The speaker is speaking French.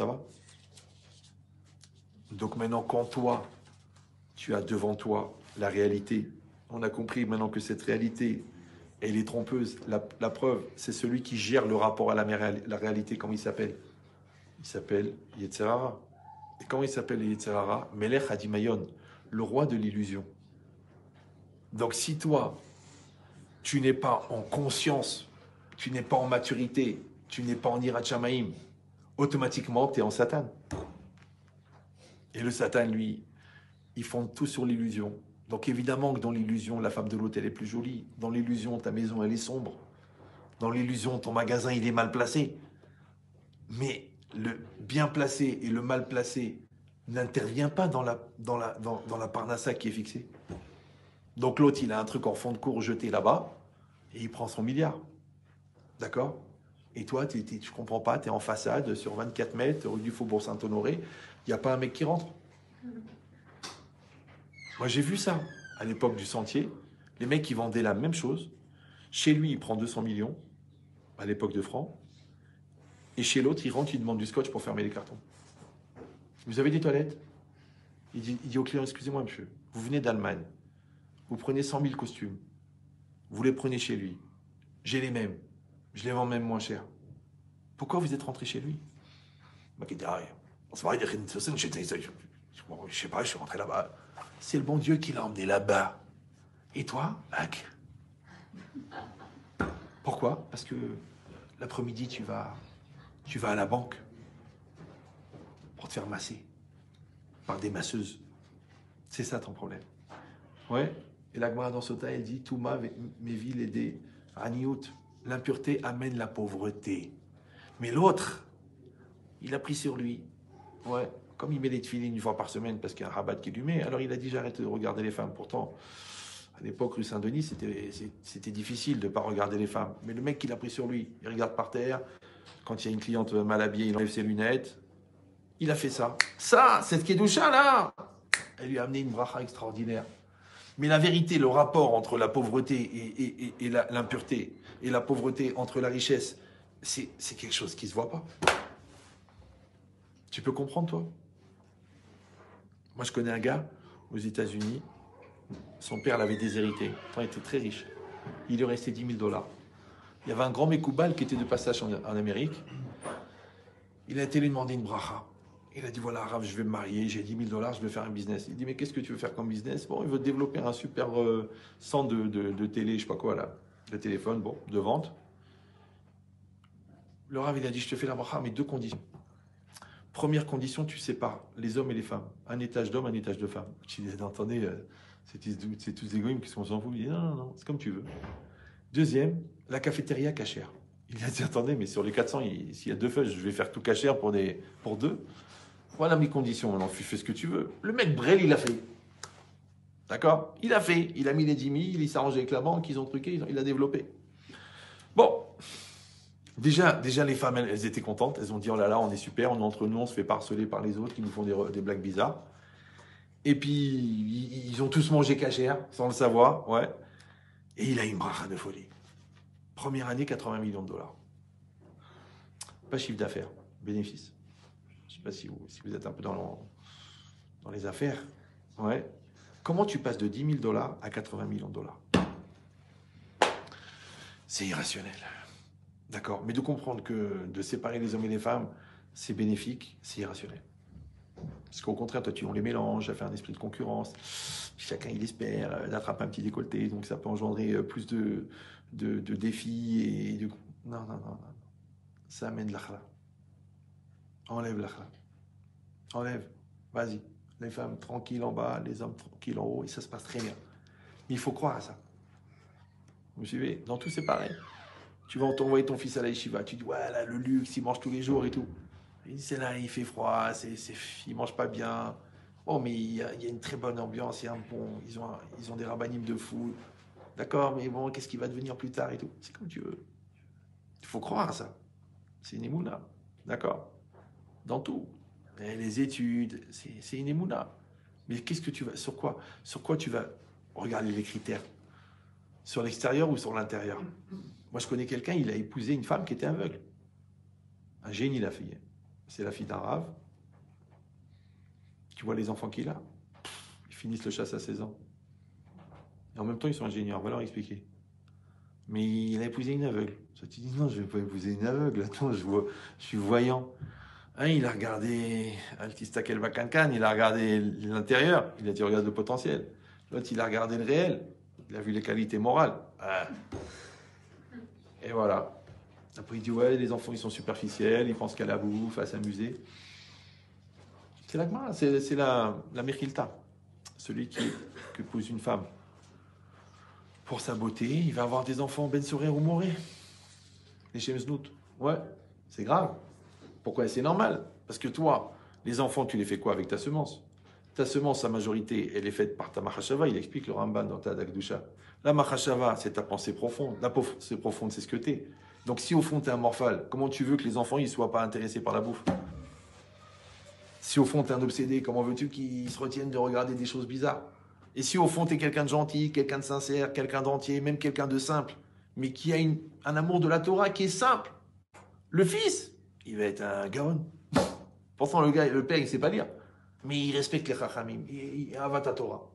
Ça va? Donc maintenant, quand toi, tu as devant toi la réalité, on a compris maintenant que cette réalité, elle est trompeuse. La preuve, c'est celui qui gère le rapport à la réalité. Comment il s'appelle? Il s'appelle Yetzerara. Et comment il s'appelle Yetzerara? Melech Hadimayon, le roi de l'illusion. Donc si toi, tu n'es pas en conscience, tu n'es pas en maturité, tu n'es pas en Hirat Shamaim, automatiquement, tu es en Satan. Et le Satan, lui, il fonde tout sur l'illusion. Donc évidemment que dans l'illusion, la femme de l'hôtel est plus jolie. Dans l'illusion, ta maison, elle est sombre. Dans l'illusion, ton magasin, il est mal placé. Mais le bien placé et le mal placé n'intervient pas dans la parnassa qui est fixée. Donc l'autre, il a un truc en fond de cour jeté là-bas et il prend son milliard. D'accord? Et toi, tu ne comprends pas, tu es en façade sur 24 mètres, rue du Faubourg Saint-Honoré, il n'y a pas un mec qui rentre. Moi, j'ai vu ça à l'époque du Sentier. Les mecs, ils vendaient la même chose. Chez lui, il prend 200 millions, à l'époque de francs. Et chez l'autre, il rentre, il demande du scotch pour fermer les cartons. Vous avez des toilettes? Il dit au client, excusez-moi, monsieur, vous venez d'Allemagne. Vous prenez 100 000 costumes. Vous les prenez chez lui. J'ai les mêmes. Je les vends même moins cher. Pourquoi vous êtes rentré chez lui? Il dit, je sais pas, je suis rentré là-bas. C'est le bon Dieu qui l'a emmené là-bas. Et toi, Hack? Pourquoi? Parce que l'après-midi, tu vas à la banque pour te faire masser par des masseuses. C'est ça ton problème. Ouais. Et la Gemara dans Sota, elle dit, Touma, mes villes et des Aniout. L'impureté amène la pauvreté. Mais l'autre, il a pris sur lui. Ouais. Comme il met des tefilines une fois par semaine parce qu'il y a un rabat qui lui met, alors il a dit j'arrête de regarder les femmes. Pourtant, à l'époque, rue Saint-Denis, c'était difficile de ne pas regarder les femmes. Mais le mec qui l'a pris sur lui, il regarde par terre. Quand il y a une cliente mal habillée, il enlève ses lunettes. Il a fait ça. Ça, cette Kedusha là, elle lui a amené une bracha extraordinaire. Mais la vérité, le rapport entre la pauvreté et l'impureté, et la pauvreté entre la richesse, c'est quelque chose qui ne se voit pas. Tu peux comprendre, toi? Moi, je connais un gars aux États-Unis. Son père l'avait déshérité. Il était très riche. Il lui restait 10 000 $. Il y avait un grand Mekoubal qui était de passage en Amérique. Il a été lui demander une bracha. Il a dit voilà, Rav, je vais me marier, j'ai 10 000 $, je vais faire un business. Il dit mais qu'est-ce que tu veux faire comme business? Bon, il veut développer un super centre de télé, je sais pas quoi là, de téléphone, bon, de vente. Le Rav, il a dit je te fais la bracha, mais 2 conditions. Première condition, tu sépares les hommes et les femmes. Un étage d'hommes, un étage de femmes. Tu dis, attendez, c'est tous des égoïmes qui s'en foutent. Il dit, non, c'est comme tu veux. Deuxième, la cafétéria cachère. Il a dit, attendez, mais sur les 400, s'il y a 2 feuilles, je vais faire tout cachère pour 2. Voilà mes conditions. Maintenant, tu fais ce que tu veux. Le mec Brel, il a fait. D'accord? Il a fait. Il a mis les 10 000, il s'est arrangé avec la banque, ils ont truqué, il a développé. Bon. Déjà, les femmes, elles étaient contentes. Elles ont dit, oh là là, on est super, on est entre nous, on se fait pas harceler par les autres qui nous font des blagues bizarres. Et puis, ils ont tous mangé cachère, sans le savoir, ouais. Et il a une bracha de folie. Première année, 80 millions $. Pas chiffre d'affaires, bénéfice. Je ne sais pas si vous êtes un peu dans les affaires. Ouais. Comment tu passes de 10 000 $ à 80 millions $? C'est irrationnel. D'accord, mais de comprendre que de séparer les hommes et les femmes, c'est bénéfique, c'est irrationnel. Parce qu'au contraire, toi, on les mélange, ça fait un esprit de concurrence. Chacun, il espère d'attraper un petit décolleté, donc ça peut engendrer plus de défis. Non. Ça amène l'achla. Enlève l'achla. Enlève. Vas-y. Les femmes tranquilles en bas, les hommes tranquilles en haut, et ça se passe très bien. Mais il faut croire à ça. Vous me suivez? Dans tout, c'est pareil. Tu vas t'envoyer ton fils à la yeshiva, tu dis, ouais, là, le luxe, il mange tous les jours et tout. Il dit, c'est là, il fait froid, il mange pas bien. Oh, mais il y a une très bonne ambiance, ils ont des rabbinim de fou. D'accord, mais bon, qu'est-ce qui va devenir plus tard et tout? C'est comme tu veux. Il faut croire à ça. C'est une émouna. D'accord? Dans tout. Et les études, c'est une émouna. Mais qu'est-ce que tu vas, sur quoi tu vas regarder les critères? Sur l'extérieur ou sur l'intérieur? Moi, je connais quelqu'un, il a épousé une femme qui était aveugle. Un génie, la fille. c'est la fille d'un rave. Tu vois les enfants qu'il a, ils finissent le chasse à 16 ans. Et en même temps, ils sont ingénieurs, on va leur expliquer. Mais il a épousé une aveugle. Ça, tu dis non, je ne vais pas épouser une aveugle. Attends, je suis voyant. Un, il a regardé Altista Kelva Cancan, il a regardé l'intérieur, il a dit regarde le potentiel. L'autre, il a regardé le réel, il a vu les qualités morales. Ah. Et voilà. Après, il dit ouais, les enfants, ils sont superficiels, ils pensent qu'à la bouffe, à s'amuser. C'est la Gemara, c'est la Mechilta. Celui qui épouse une femme pour sa beauté, il va avoir des enfants ben sourire ou mourir. Les Shemznout. Ouais, c'est grave. Pourquoi? C'est normal. Parce que toi, les enfants, tu les fais quoi avec ta semence? Ta semence, sa majorité, elle est faite par ta Mahashava. Il explique le Ramban dans ta Dagdusha. La Mahashava, c'est ta pensée profonde. La pensée profonde, c'est ce que t'es. Donc si au fond, t'es un morphal, comment tu veux que les enfants ne soient pas intéressés par la bouffe? Si au fond, t'es un obsédé, comment veux-tu qu'ils se retiennent de regarder des choses bizarres? Et si au fond, t'es quelqu'un de gentil, quelqu'un de sincère, quelqu'un d'entier, même quelqu'un de simple, mais qui a un amour de la Torah qui est simple, le fils, il va être un gaon. Pourtant, le père, il ne sait pas lire. Mais il respecte les chachamim. Il avata Torah.